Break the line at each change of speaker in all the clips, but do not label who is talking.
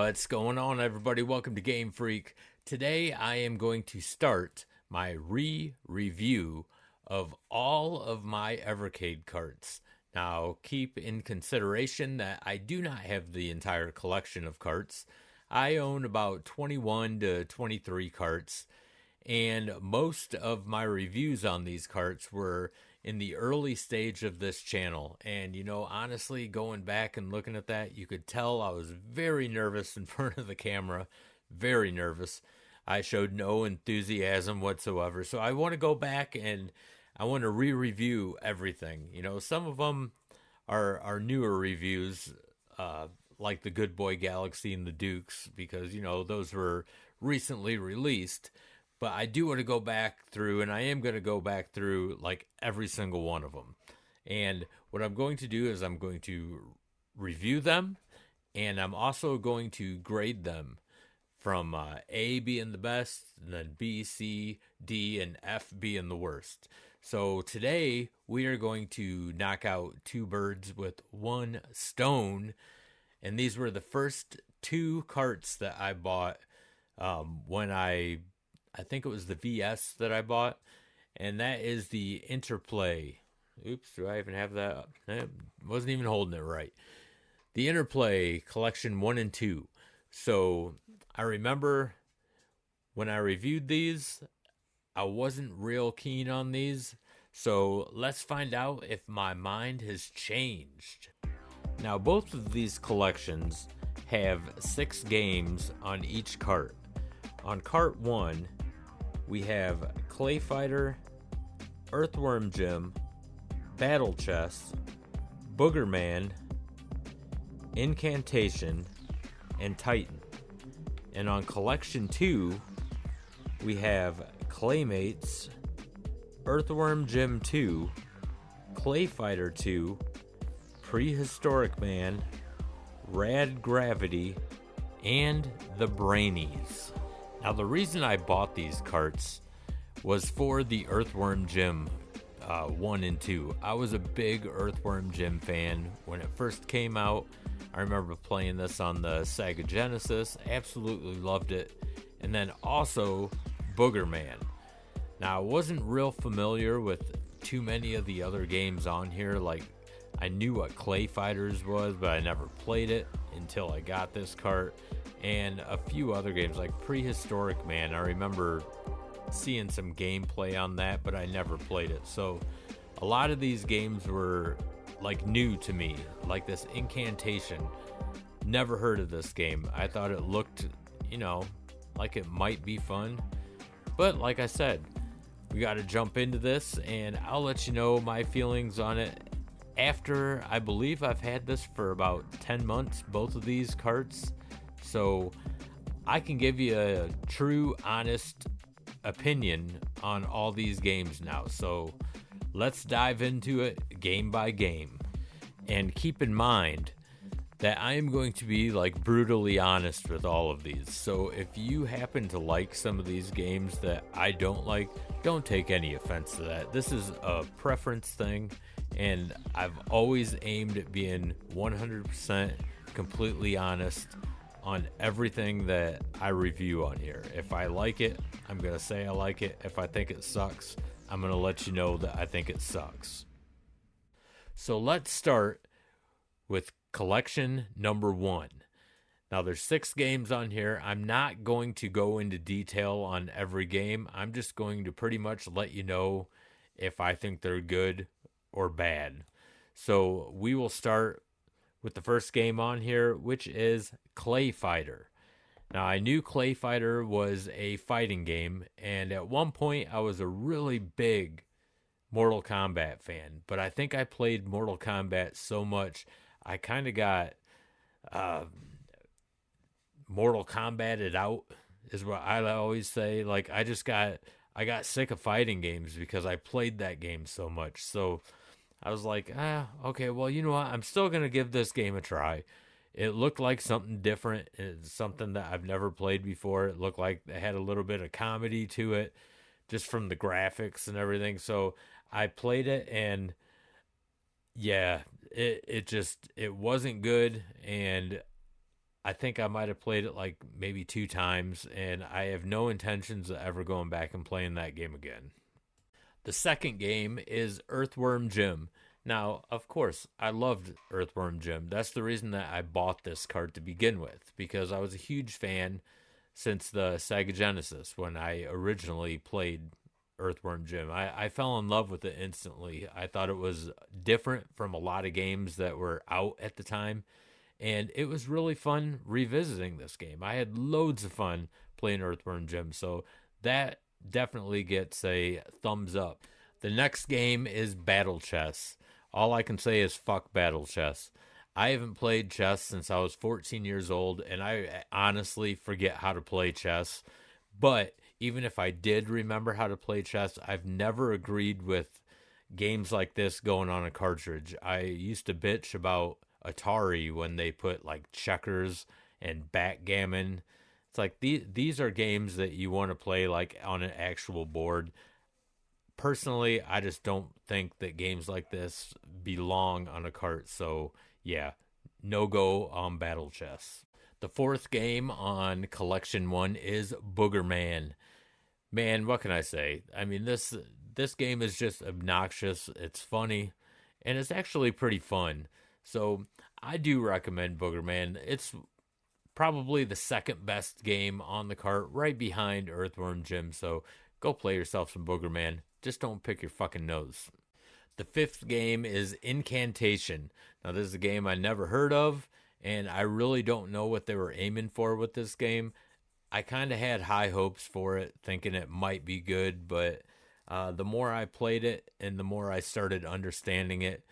What's going on, everybody? Welcome to GameFreak. Today I am going to start my review of all of my Evercade carts. Now, keep in consideration that I do not have the entire collection of carts. I own about 21 to 23 carts, and most of my reviews on these carts were in the early stage of this channel. And honestly, going back and looking at that, you could tell I was very nervous in front of the camera. Very nervous. I showed no enthusiasm whatsoever. So I want to go back and I want to re-review everything. Some of them are newer reviews, like the Good Boy Galaxy and the Dukes, because those were recently released. But I do want to go back through, and I am going to go back through like every single one of them. And what I'm going to do is I'm going to review them, and I'm also going to grade them from A being the best, and then B, C, D, and F being the worst. So today we are going to knock out two birds with one stone, and these were the first two carts that I bought when I think it was the VS that I bought, and that is the Interplay. Oops, do I even have that up? I wasn't even holding it right. The Interplay Collection 1 and 2. So I remember when I reviewed these, I wasn't real keen on these. So let's find out if my mind has changed. Now, both of these collections have 6 games on each cart. On cart 1, we have Clay Fighter, Earthworm Jim, Battle Chess, Booger Man, Incantation, and Titan. And on Collection 2, we have Claymates, Earthworm Jim 2, Clay Fighter 2, Prehistoric Man, Rad Gravity, and the Brainies. Now, the reason I bought these carts was for the Earthworm Jim 1 and 2. I was a big Earthworm Jim fan when it first came out. I remember playing this on the Sega Genesis. Absolutely loved it. And then also Booger Man. Now, I wasn't real familiar with too many of the other games on here. Like, I knew what Clay Fighters was, but I never played it until I got this cart. And a few other games like Prehistoric Man. I remember seeing some gameplay on that, but I never played it. So a lot of these games were like new to me, like this Incantation. Never heard of this game. I thought it looked, like it might be fun. But like I said, we got to jump into this, and I'll let you know my feelings on it after. I believe I've had this for about 10 months, both of these carts. So I can give you a true, honest opinion on all these games now. So let's dive into it game by game. And keep in mind that I am going to be like brutally honest with all of these. So if you happen to like some of these games that I don't like, don't take any offense to that. This is a preference thing, and I've always aimed at being 100% completely honest on everything that I review on here. If I like it, I'm going to say I like it. If I think it sucks, I'm going to let you know that I think it sucks. So let's start with collection number 1. Now, there's 6 games on here. I'm not going to go into detail on every game. I'm just going to pretty much let you know if I think they're good or bad. So we will start with the first game on here, which is Clay Fighter. Now, I knew Clay Fighter was a fighting game, and at one point I was a really big Mortal Kombat fan, but I think I played Mortal Kombat so much I kind of got Mortal Kombated out, is what I always say. Like, I got sick of fighting games because I played that game so much. So I was like, okay, well, you know what? I'm still going to give this game a try. It looked like something different. It's something that I've never played before. It looked like it had a little bit of comedy to it, just from the graphics and everything. So I played it, and yeah, it wasn't good, and I think I might have played it like maybe 2 times, and I have no intentions of ever going back and playing that game again. The second game is Earthworm Jim. Now, of course, I loved Earthworm Jim. That's the reason that I bought this cart to begin with, because I was a huge fan since the Sega Genesis when I originally played Earthworm Jim. I fell in love with it instantly. I thought it was different from a lot of games that were out at the time, and it was really fun revisiting this game. I had loads of fun playing Earthworm Jim, so that definitely gets a thumbs up. The next game is Battle Chess. All I can say is fuck Battle Chess. I haven't played chess since I was 14 years old, and I honestly forget how to play chess. But even if I did remember how to play chess, I've never agreed with games like this going on a cartridge. I used to bitch about Atari when they put like checkers and backgammon. It's like these are games that you want to play like on an actual board. Personally, I just don't think that games like this belong on a cart. So yeah, no go on Battle Chess. The fourth game on Collection 1 is Booger Man. Man, what can I say? I mean, this game is just obnoxious. It's funny, and it's actually pretty fun. So I do recommend Booger Man. It's probably the second best game on the cart, right behind Earthworm Jim. So go play yourself some Booger Man. Just don't pick your fucking nose. The fifth game is Incantation. Now, this is a game I never heard of, and I really don't know what they were aiming for with this game. I kind of had high hopes for it, thinking it might be good, but the more I played it and the more I started understanding it,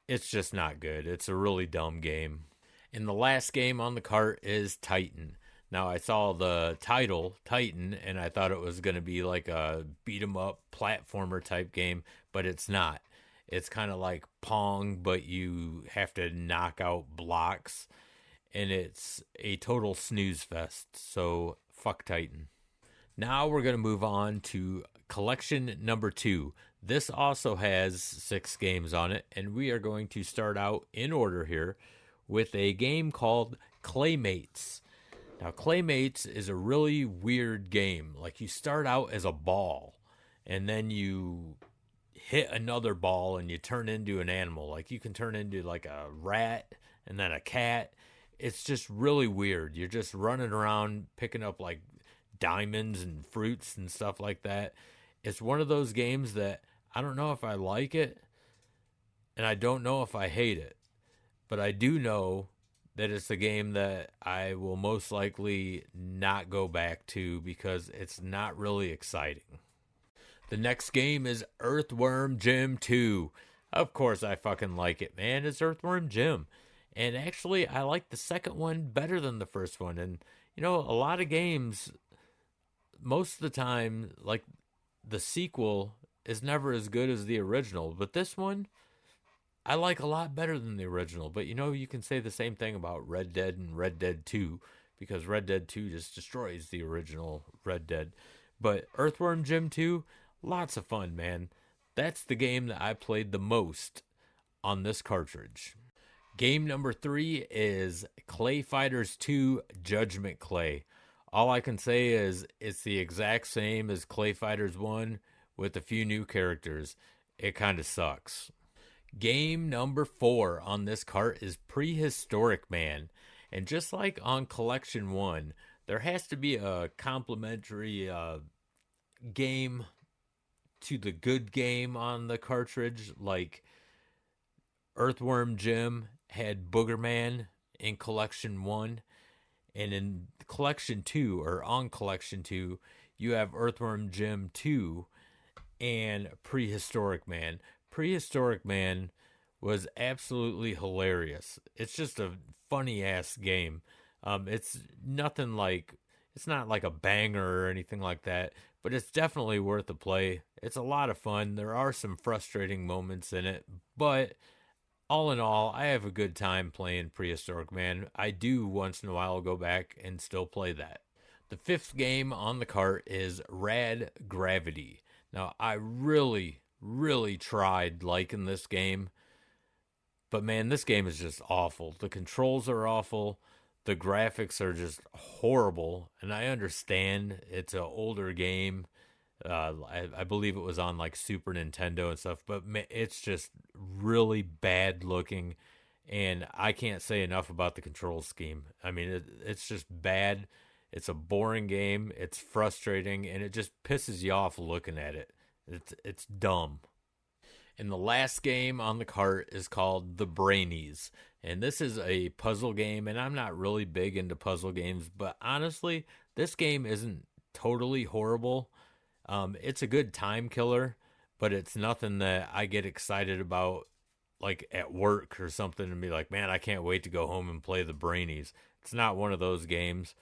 it's just not good. It's a really dumb game. And the last game on the cart is Titan. Now, I saw the title, Titan, and I thought it was going to be like a beat 'em up platformer type game, but it's not. It's kind of like Pong, but you have to knock out blocks, and it's a total snooze fest. So, fuck Titan. Now we're going to move on to collection number 2. This also has 6 games on it, and we are going to start out in order here with a game called Claymates. Now, Claymates is a really weird game. Like, you start out as a ball, and then you hit another ball, and you turn into an animal. Like, you can turn into, like, a rat, and then a cat. It's just really weird. You're just running around picking up, like, diamonds and fruits and stuff like that. It's one of those games that I don't know if I like it, and I don't know if I hate it. But I do know that it's a game that I will most likely not go back to because it's not really exciting. The next game is Earthworm Jim 2. Of course I fucking like it, man. It's Earthworm Jim. And actually, I like the second one better than the first one. And, you know, a lot of games, most of the time, like, the sequel is never as good as the original. But this one, I like a lot better than the original. But, you know, you can say the same thing about Red Dead and Red Dead 2. Because Red Dead 2 just destroys the original Red Dead. But Earthworm Jim 2, lots of fun, man. That's the game that I played the most on this cartridge. Game number 3 is Clay Fighters 2 Judgment Clay. All I can say is it's the exact same as Clay Fighters 1 with a few new characters. It kind of sucks. Game number 4 on this cart is Prehistoric Man. And just like on Collection 1, there has to be a complimentary game to the good game on the cartridge. Like Earthworm Jim had Booger Man in Collection 1. And in Collection 2, or on Collection 2, you have Earthworm Jim 2 and Prehistoric Man. Prehistoric Man was absolutely hilarious. It's just a funny ass game. It's nothing like, it's not like a banger or anything like that, but it's definitely worth a play. It's a lot of fun. There are some frustrating moments in it, but all in all, I have a good time playing Prehistoric Man. I do once in a while go back and still play that. The 5th game on the cart is Rad Gravity. Now, I really tried liking this game, but man, this game is just awful. The controls are awful. The graphics are just horrible, and I understand it's an older game. I believe it was on like Super Nintendo and stuff, but it's just really bad looking, and I can't say enough about the control scheme. I mean, it's just bad. It's a boring game. It's frustrating, and it just pisses you off looking at it. It's dumb. And the last game on the cart is called The Brainies. And this is a puzzle game, and I'm not really big into puzzle games, but honestly, this game isn't totally horrible. It's a good time killer, but it's nothing that I get excited about like at work or something and be like, man, I can't wait to go home and play The Brainies. It's not one of those games.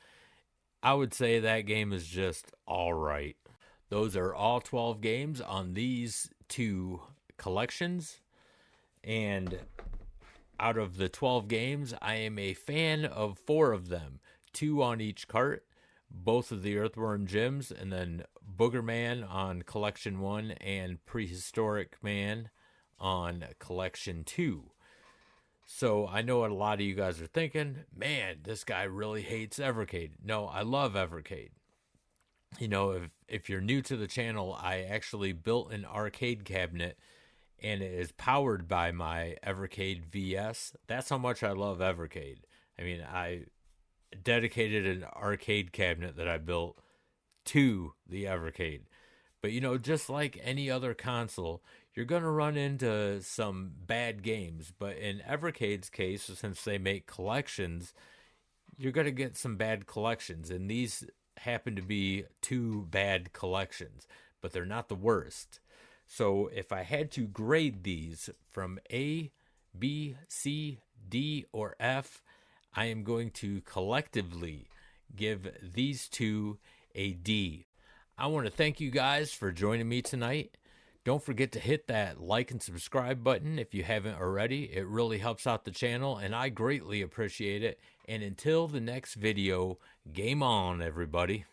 I would say that game is just all right. Those are all 12 games on these two collections. And out of the 12 games, I am a fan of 4 of them, 2 on each cart, both of the Earthworm Gyms, and then Booger Man on Collection 1 and Prehistoric Man on Collection 2. So I know what a lot of you guys are thinking, man, this guy really hates Evercade. No, I love Evercade. You know, if you're new to the channel, I actually built an arcade cabinet, and it is powered by my Evercade VS. That's how much I love Evercade. I mean, I dedicated an arcade cabinet that I built to the Evercade. But you know, just like any other console, you're going to run into some bad games. But in Evercade's case, since they make collections, you're going to get some bad collections. And these happen to be 2 bad collections, but they're not the worst. So if I had to grade these from A, B, C, D, or F, I am going to collectively give these 2 a D. I want to thank you guys for joining me tonight. Don't forget to hit that like and subscribe button if you haven't already. It really helps out the channel, and I greatly appreciate it. And until the next video, game on, everybody.